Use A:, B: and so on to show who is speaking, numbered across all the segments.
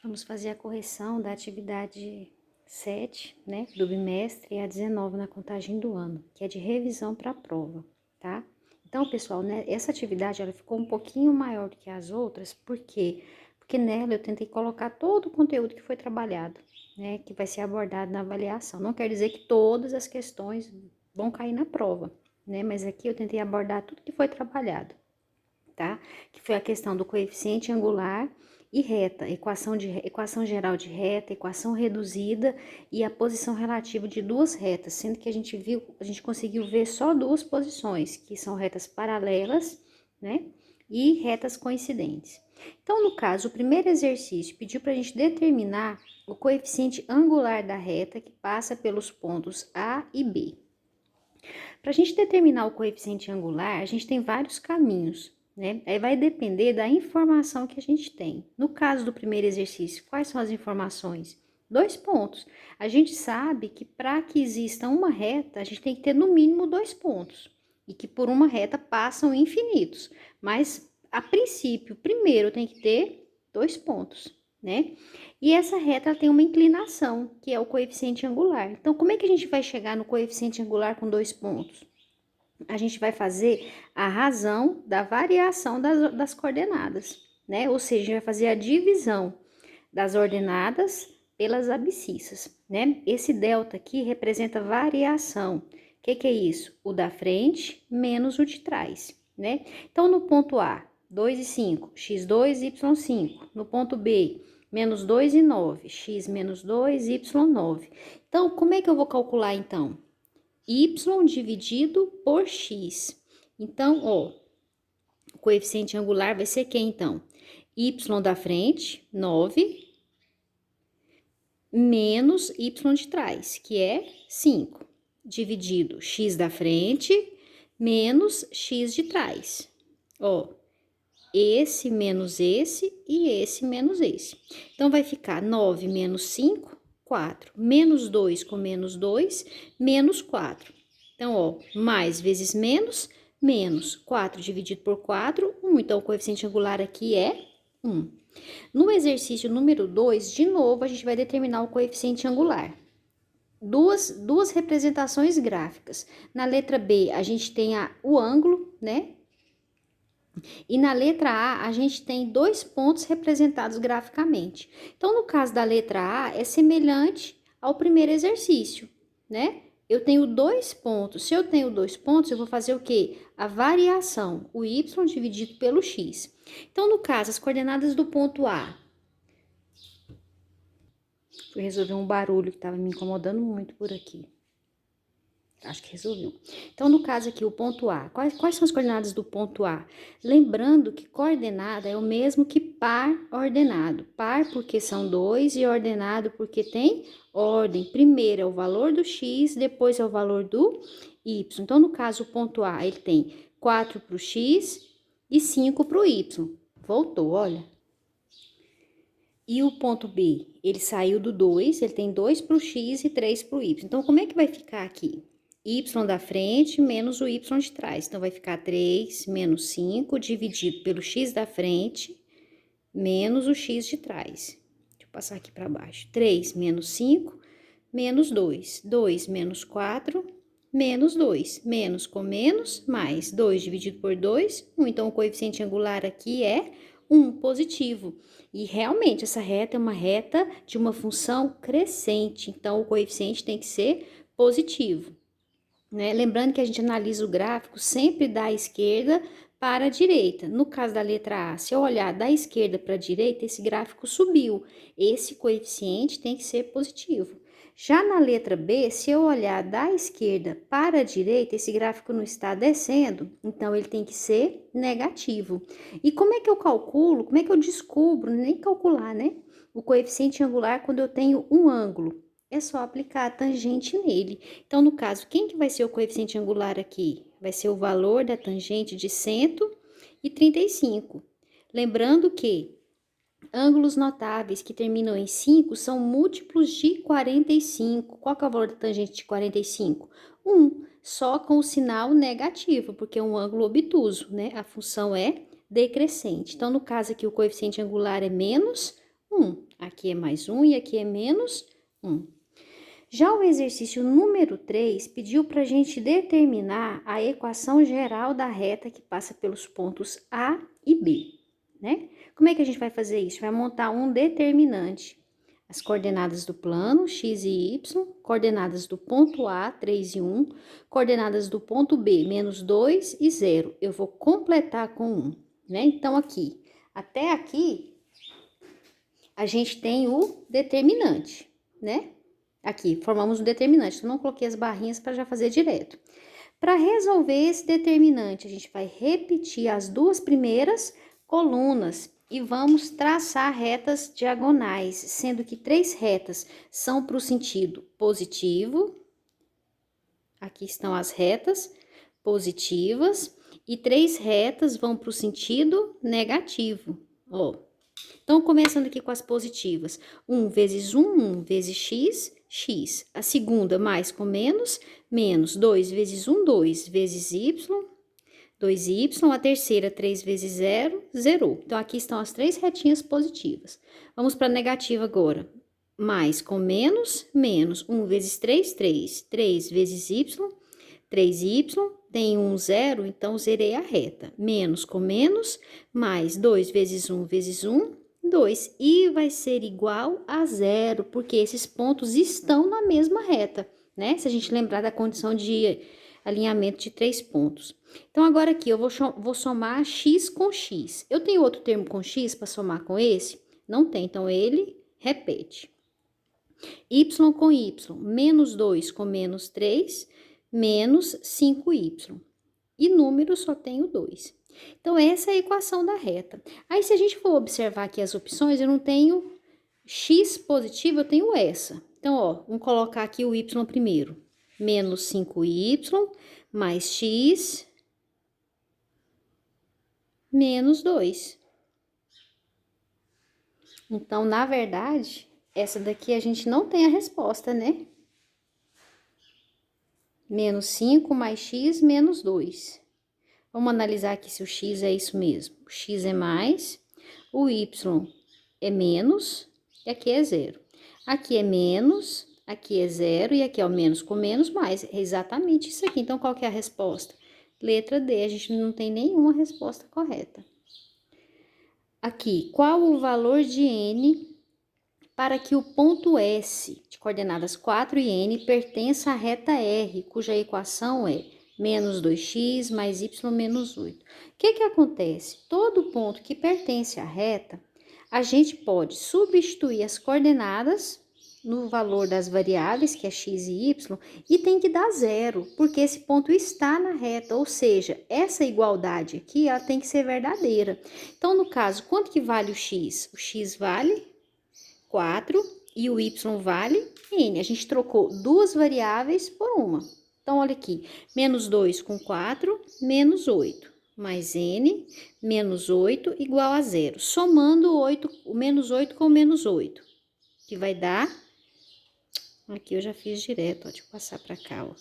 A: Vamos fazer a correção da atividade 7, né, do bimestre, e a 19 na contagem do ano, que é de revisão para a prova, tá? Então, pessoal, né, essa atividade ela ficou um pouquinho maior do que as outras, por quê? Porque nela eu tentei colocar todo o conteúdo que foi trabalhado, né, que vai ser abordado na avaliação. Não quer dizer que todas as questões vão cair na prova, né, mas aqui eu tentei abordar tudo que foi trabalhado, tá? Que foi a questão do coeficiente angular e reta, equação geral de reta, equação reduzida e a posição relativa de duas retas, sendo que a gente conseguiu ver só duas posições, que são retas paralelas, né? E retas coincidentes. Então, no caso, o primeiro exercício pediu para a gente determinar o coeficiente angular da reta que passa pelos pontos A e B. Para a gente determinar o coeficiente angular, a gente tem vários caminhos, né? Aí vai depender da informação que a gente tem. No caso do primeiro exercício, quais são as informações? 2 pontos. A gente sabe que para que exista uma reta, a gente tem que ter no mínimo 2 pontos. E que por uma reta passam infinitos. Mas, a princípio, primeiro tem que ter 2 pontos, né? E essa reta ela tem uma inclinação, que é o coeficiente angular. Então, como é que a gente vai chegar no coeficiente angular com 2 pontos? A gente vai fazer a razão da variação das coordenadas, né? Ou seja, a gente vai fazer a divisão das ordenadas pelas abscissas, né? Esse delta aqui representa variação. O que é isso? O da frente menos o de trás, né? Então, no ponto A, 2 e 5, x2, y5. No ponto B, menos 2 e 9, x menos 2, y9. Então, como é que eu vou calcular, então? Y dividido por x. Então, ó, o coeficiente angular vai ser quem, então? Y da frente, 9, menos y de trás, que é 5, dividido x da frente, menos x de trás. Ó, esse menos esse e esse menos esse. Então, vai ficar 9 menos 5, 4. Menos 2 com menos 2, menos 4. Então, ó, mais vezes menos, menos 4 dividido por 4, 1. Então, o coeficiente angular aqui é 1. No exercício número 2, de novo, a gente vai determinar o coeficiente angular. Duas representações gráficas. Na letra B, a gente tem o ângulo, né? E na letra A, a gente tem 2 pontos representados graficamente. Então, no caso da letra A, é semelhante ao primeiro exercício, né? Eu tenho 2 pontos. Se eu tenho 2 pontos, eu vou fazer o quê? A variação, o y dividido pelo x. Então, no caso, as coordenadas do ponto A. Fui resolver um barulho que estava me incomodando muito por aqui. Acho que resolveu. Então, no caso aqui, o ponto A. Quais são as coordenadas do ponto A? Lembrando que coordenada é o mesmo que par ordenado. Par porque são 2 e ordenado porque tem ordem. Primeiro é o valor do x, depois é o valor do y. Então, no caso, o ponto A, ele tem 4 para o x e 5 para o y. Voltou, olha. E o ponto B, ele saiu do 2, ele tem 2 para o x e 3 para o y. Então, como é que vai ficar aqui? Y da frente menos o y de trás. Então, vai ficar 3 menos 5 dividido pelo x da frente menos o x de trás. Deixa eu passar aqui para baixo. 3 menos 5 menos 2. 2 menos 4 menos 2. Menos com menos, mais 2 dividido por 2, 1. Então, o coeficiente angular aqui é 1, positivo. E realmente, essa reta é uma reta de uma função crescente. Então, o coeficiente tem que ser positivo, né? Lembrando que a gente analisa o gráfico sempre da esquerda para a direita. No caso da letra A, se eu olhar da esquerda para a direita, esse gráfico subiu. Esse coeficiente tem que ser positivo. Já na letra B, se eu olhar da esquerda para a direita, esse gráfico não está descendo, então ele tem que ser negativo. E como é que eu calculo, como é que eu descubro, nem calcular, né? O coeficiente angular quando eu tenho um ângulo. É só aplicar a tangente nele. Então, no caso, quem que vai ser o coeficiente angular aqui? Vai ser o valor da tangente de 135. Lembrando que ângulos notáveis que terminam em 5 são múltiplos de 45. Qual que é o valor da tangente de 45? 1, só com o sinal negativo, porque é um ângulo obtuso, né? A função é decrescente. Então, no caso aqui, o coeficiente angular é menos 1. Aqui é mais 1 e aqui é menos 1. Já o exercício número 3 pediu para a gente determinar a equação geral da reta que passa pelos pontos A e B, né? Como é que a gente vai fazer isso? Vai montar um determinante. As coordenadas do plano, x e y, coordenadas do ponto A, 3 e 1, coordenadas do ponto B, menos 2 e 0. Eu vou completar com 1, né? Então, aqui, até aqui, a gente tem o determinante, né? Aqui, formamos um determinante. Eu não coloquei as barrinhas para já fazer direto. Para resolver esse determinante, a gente vai repetir as duas primeiras colunas e vamos traçar retas diagonais, sendo que 3 retas são para o sentido positivo. Aqui estão as retas positivas e 3 retas vão para o sentido negativo, ó. Então, começando aqui com as positivas. 1 vezes 1, 1 vezes x, x. A segunda, mais com menos, menos. 2 vezes 1, 2 vezes y, 2y. A terceira, 3 vezes 0, 0. Então, aqui estão as 3 retinhas positivas. Vamos para a negativa agora. Mais com menos, menos. 1 vezes 3, 3. 3 vezes y, 3y. Tem 1, 0, então zerei a reta. Menos com menos, mais 2 vezes 1 vezes 1, 2. E vai ser igual a 0, porque esses pontos estão na mesma reta, né? Se a gente lembrar da condição de alinhamento de 3 pontos. Então, agora aqui eu vou somar x com x. Eu tenho outro termo com x para somar com esse? Não tem, então ele repete. Y com y, menos 2 com menos 3, menos 5y. E número só tenho 2. Então, essa é a equação da reta. Aí, se a gente for observar aqui as opções, eu não tenho x positivo, eu tenho essa. Então, ó, vamos colocar aqui o y primeiro. Menos 5y mais x menos 2. Então, na verdade, essa daqui a gente não tem a resposta, né? Menos 5 mais x menos 2. Vamos analisar aqui se o x é isso mesmo. O x é mais, o y é menos e aqui é 0. Aqui é menos, aqui é 0 e aqui é o menos com menos mais. É exatamente isso aqui. Então, qual que é a resposta? Letra D, a gente não tem nenhuma resposta correta. Aqui, qual o valor de n para que o ponto S, de coordenadas 4 e n, pertença à reta R, cuja equação é menos 2x mais y menos 8. O que acontece? Todo ponto que pertence à reta, a gente pode substituir as coordenadas no valor das variáveis, que é x e y, e tem que dar 0, porque esse ponto está na reta, ou seja, essa igualdade aqui, ela tem que ser verdadeira. Então, no caso, quanto que vale o x? O x vale 4 e o y vale n. A gente trocou duas variáveis por uma. Então, olha aqui, menos 2 com 4, menos 8, mais n, menos 8, igual a 0. Somando o menos 8 com menos 8, que vai dar... Aqui eu já fiz direto, ó, deixa eu passar para cá, ó.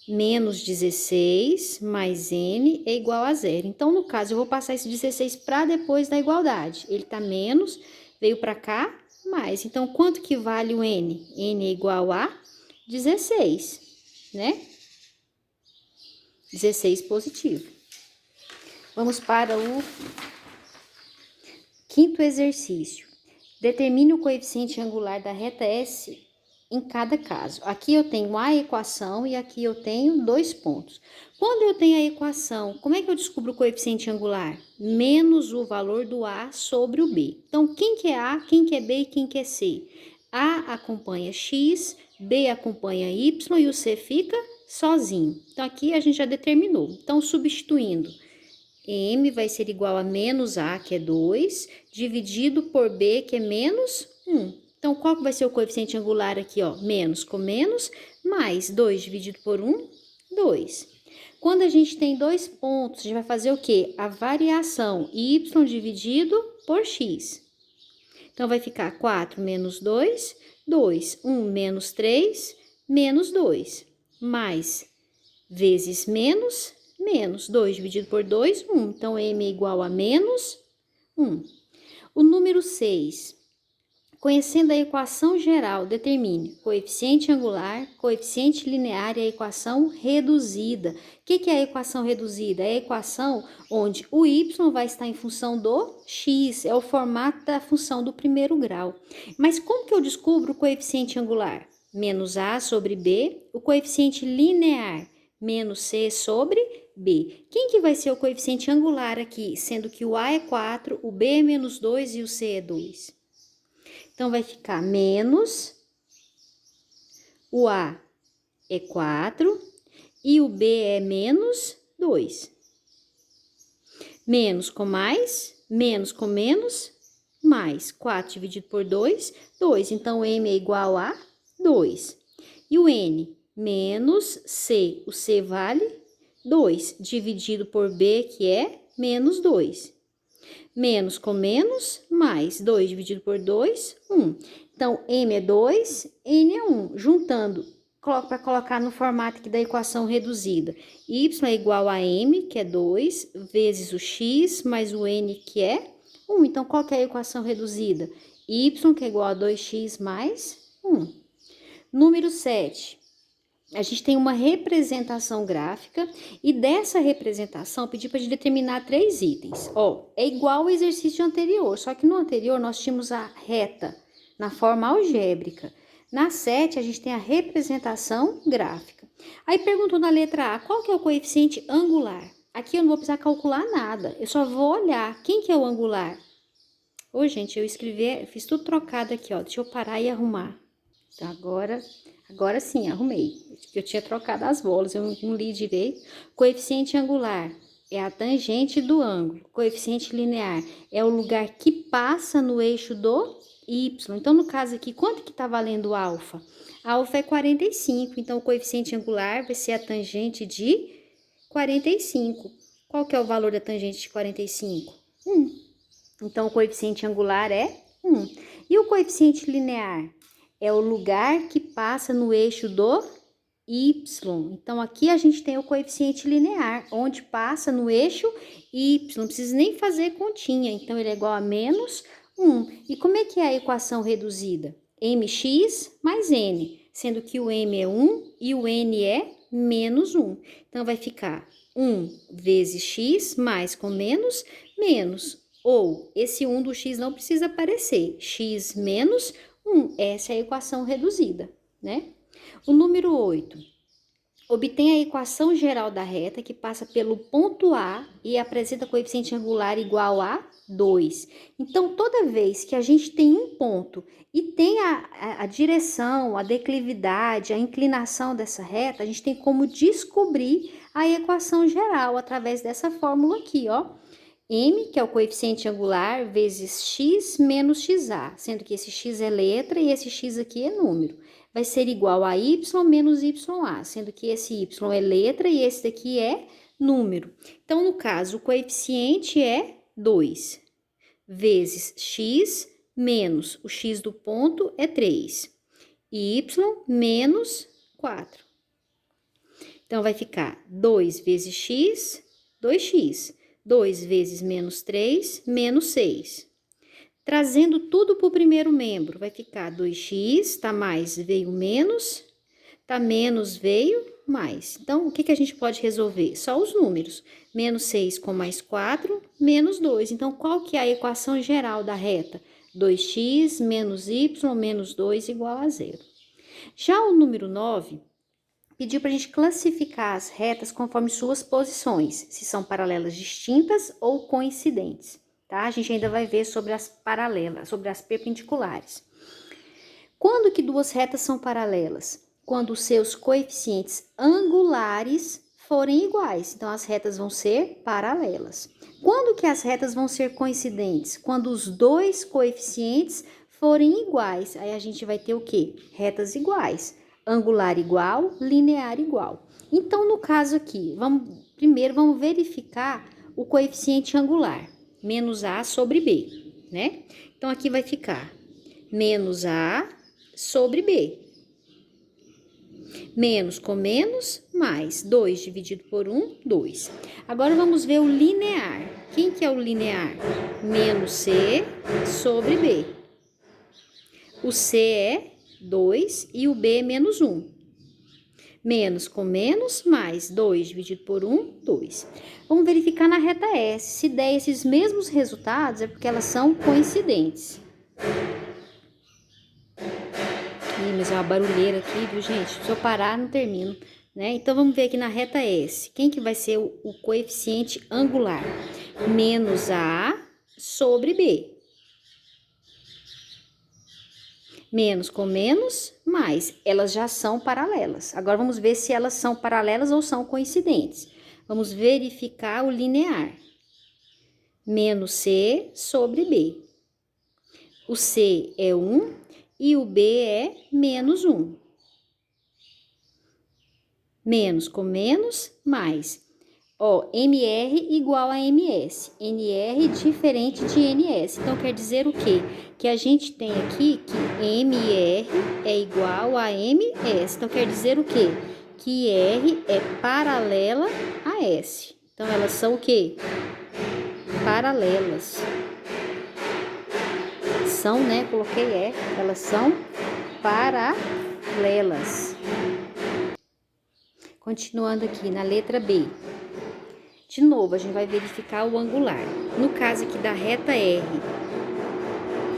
A: Menos 16 mais n é igual a 0. Então, no caso, eu vou passar esse 16 para depois da igualdade. Ele tá menos, veio para cá, mais. Então, quanto que vale o n? N é igual a 16, né? 16 positivo. Vamos para o quinto exercício. Determine o coeficiente angular da reta S em cada caso. Aqui eu tenho a equação e aqui eu tenho 2 pontos. Quando eu tenho a equação, como é que eu descubro o coeficiente angular? Menos o valor do A sobre o B. Então, quem que é A, quem que é B e quem que é C? A acompanha X, B acompanha Y e o C fica sozinho. Então, aqui a gente já determinou. Então, substituindo, M vai ser igual a menos A, que é 2, dividido por B, que é menos 1. Então, qual que vai ser o coeficiente angular aqui, ó? Menos com menos, mais 2 dividido por 1, 2. Quando a gente tem 2 pontos, a gente vai fazer o quê? A variação y dividido por x. Então, vai ficar 4 menos 2, 2. 1 menos 3, menos 2. Mais vezes menos, menos. 2 dividido por 2, 1. Então, m é igual a menos 1. O número 6... Conhecendo a equação geral, determine coeficiente angular, coeficiente linear e a equação reduzida. O que é a equação reduzida? É a equação onde o y vai estar em função do x, é o formato da função do primeiro grau. Mas como que eu descubro o coeficiente angular? Menos a sobre b, o coeficiente linear, menos c sobre b. Quem que vai ser o coeficiente angular aqui? Sendo que o a é 4, o b é menos 2 e o c é 2. Então, vai ficar menos, o A é 4 e o B é menos 2. Menos com menos, mais 4 dividido por 2, 2. Então, M é igual a 2. E o N, menos C, o C vale 2, dividido por B, que é menos 2. Menos com menos, mais 2 dividido por 2, 1. Então, M é 2, N é 1. Juntando, para colocar no formato aqui da equação reduzida. Y é igual a M, que é 2, vezes o X, mais o N, que é 1. Então, qual que é a equação reduzida? Y, que é igual a 2x mais 1. Número 7. A gente tem uma representação gráfica e dessa representação eu pedi para gente determinar 3 itens. Ó, é igual ao exercício anterior, só que no anterior nós tínhamos a reta na forma algébrica. Na 7 a gente tem a representação gráfica. Aí perguntou na letra A, qual que é o coeficiente angular? Aqui eu não vou precisar calcular nada, eu só vou olhar quem que é o angular. Ô, gente, eu escrevi, fiz tudo trocado aqui, ó, deixa eu parar e arrumar. Então, agora sim, arrumei. Eu tinha trocado as bolas, eu não li direito. Coeficiente angular é a tangente do ângulo. Coeficiente linear é o lugar que passa no eixo do y. Então, no caso aqui, quanto que tá valendo o alfa? Alfa é 45, então o coeficiente angular vai ser a tangente de 45. Qual que é o valor da tangente de 45? 1. Então, o coeficiente angular é 1. E o coeficiente linear? É o lugar que passa no eixo do y. Então, aqui a gente tem o coeficiente linear, onde passa no eixo y. Não precisa nem fazer continha. Então, ele é igual a menos 1. E como é que é a equação reduzida? Mx mais n, sendo que o m é 1 e o n é menos 1. Então, vai ficar 1 vezes x mais com menos, menos. Ou, esse 1 do x não precisa aparecer. X menos 1. Essa é a equação reduzida, né? O número 8. Obtém a equação geral da reta que passa pelo ponto A e apresenta coeficiente angular igual a 2. Então, toda vez que a gente tem um ponto e tem a direção, a declividade, a inclinação dessa reta, a gente tem como descobrir a equação geral através dessa fórmula aqui, ó. M, que é o coeficiente angular, vezes x menos xa, sendo que esse x é letra e esse x aqui é número. Vai ser igual a y menos ya, sendo que esse y é letra e esse daqui é número. Então, no caso, o coeficiente é 2, vezes x menos o x do ponto é 3, y menos 4. Então, vai ficar 2 vezes x, 2x. 2 vezes menos 3, menos 6. Trazendo tudo para o primeiro membro, vai ficar 2x, tá mais, veio menos, tá menos, veio mais. Então, o que a gente pode resolver? Só os números. Menos 6 com mais 4, menos 2. Então, qual que é a equação geral da reta? 2x menos y menos 2 igual a 0. Já o número 9... pediu para a gente classificar as retas conforme suas posições, se são paralelas distintas ou coincidentes, tá? A gente ainda vai ver sobre as paralelas, sobre as perpendiculares. Quando que duas retas são paralelas? Quando os seus coeficientes angulares forem iguais, então as retas vão ser paralelas. Quando que as retas vão ser coincidentes? Quando os dois coeficientes forem iguais, aí a gente vai ter o quê? Retas iguais. Angular igual, linear igual. Então, no caso aqui, primeiro vamos verificar o coeficiente angular, menos a sobre b, né? Então, aqui vai ficar menos a sobre b. Menos com menos, mais 2 dividido por 1, 2. Agora, vamos ver o linear. Quem que é o linear? Menos c sobre b. o C é 2 e o B é menos 1. Menos com menos, mais 2 dividido por 1, 2. Vamos verificar na reta S. Se der esses mesmos resultados, é porque elas são coincidentes. Ih, mas é uma barulheira aqui, viu, gente? Se eu parar, não termino, né? Então, vamos ver aqui na reta S. Quem que vai ser o coeficiente angular? Menos A sobre B. Menos com menos, mais. Elas já são paralelas. Agora, vamos ver se elas são paralelas ou são coincidentes. Vamos verificar o linear. Menos C sobre B. O C é 1 e o B é menos 1. Menos com menos, mais. Ó, MR igual a MS. NR diferente de NS. Então, quer dizer o quê? Que a gente tem aqui que MR é igual a MS. Então, quer dizer o quê? Que R é paralela a S. Então, elas são o quê? Paralelas. São, né? Coloquei elas são paralelas. Continuando aqui na letra B. De novo, a gente vai verificar o angular. No caso aqui da reta R,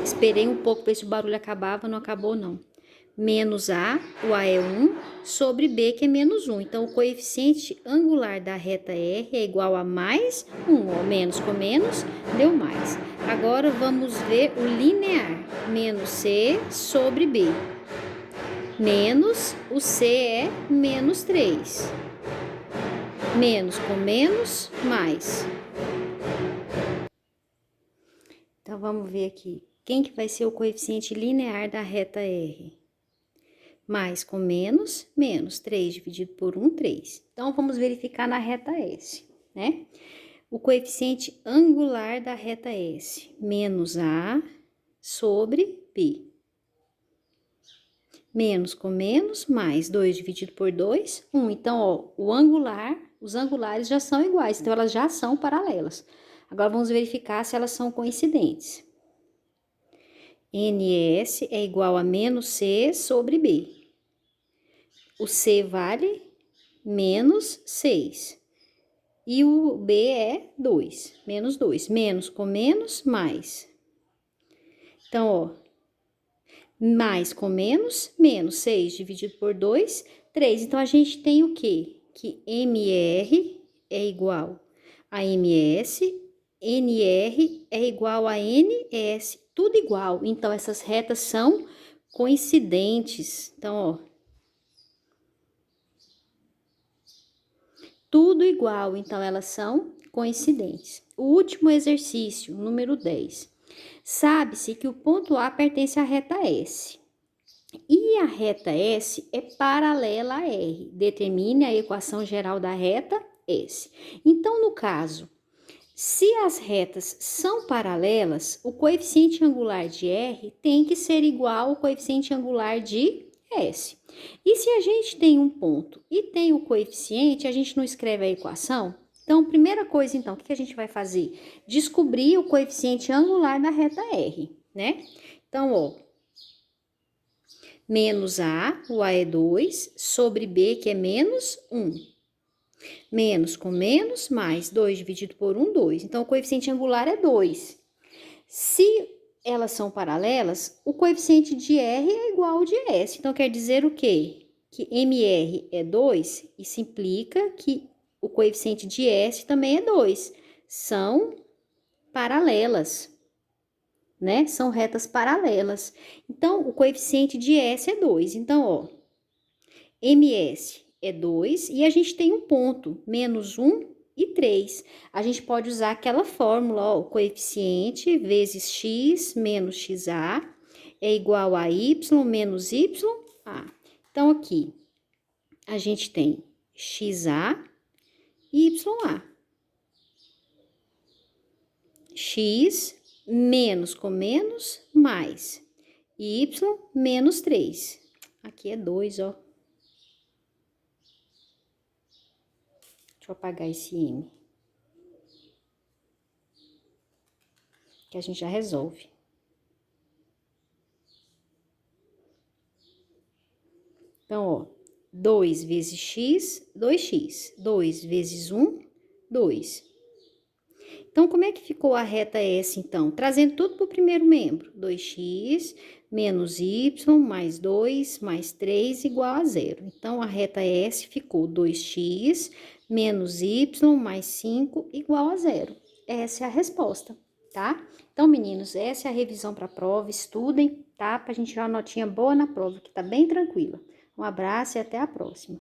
A: esperei um pouco para ver se o barulho acabava, não acabou não. Menos A, o A é 1, sobre B, que é menos 1. Então, o coeficiente angular da reta R é igual a mais 1, ó, menos com menos, deu mais. Agora, vamos ver o linear. Menos C sobre B. Menos, o C é menos 3. Menos com menos, mais. Então, vamos ver aqui. Quem que vai ser o coeficiente linear da reta R? Mais com menos, menos. 3 dividido por 1, 3. Então, vamos verificar na reta S, né? O coeficiente angular da reta S. Menos A sobre B. Menos com menos, mais 2 dividido por 2, 1. Então, ó, os angulares já são iguais, então elas já são paralelas. Agora, vamos verificar se elas são coincidentes. NS é igual a menos C sobre B. O C vale menos 6. E o B é 2, menos 2. Menos com menos, mais. Então, ó, mais com menos, menos 6 dividido por 2, 3. Então, a gente tem o quê? Que MR é igual a MS, NR é igual a NS, tudo igual. Então, essas retas são coincidentes. Então, ó, tudo igual, então elas são coincidentes. O último exercício, número 10. Sabe-se que o ponto A pertence à reta S. E a reta S é paralela a R. Determine a equação geral da reta S. Então, no caso, se as retas são paralelas, o coeficiente angular de R tem que ser igual ao coeficiente angular de S. E se a gente tem um ponto e tem o coeficiente, a gente não escreve a equação? Então, primeira coisa, então, o que a gente vai fazer? Descobrir o coeficiente angular da reta R, né? Então, ó, menos A, o A é 2, sobre B, que é menos 1. Menos com menos, mais 2 dividido por 1, 2. Então, o coeficiente angular é 2. Se elas são paralelas, o coeficiente de R é igual ao de S. Então, quer dizer o quê? Que MR é 2, isso implica que o coeficiente de S também é 2. São paralelas, né? São retas paralelas. Então, o coeficiente de S é 2. Então, ó, MS é 2 e a gente tem um ponto, menos 1 e 3. A gente pode usar aquela fórmula, ó, o coeficiente vezes x menos xa é igual a y menos ya. Então, aqui, a gente tem xa e ya. X menos com menos, mais y menos 3. Aqui é 2, ó. Deixa eu apagar esse M. Que a gente já resolve. Então, ó, 2 vezes x, 2x. 2 vezes 1, 2. Então, como é que ficou a reta S, então? Trazendo tudo para o primeiro membro. 2x menos y mais 2 mais 3 igual a 0. Então, a reta S ficou 2x menos y mais 5 igual a 0. Essa é a resposta, tá? Então, meninos, essa é a revisão para a prova. Estudem, tá? Pra gente tirar uma notinha boa na prova, que tá bem tranquila. Um abraço e até a próxima.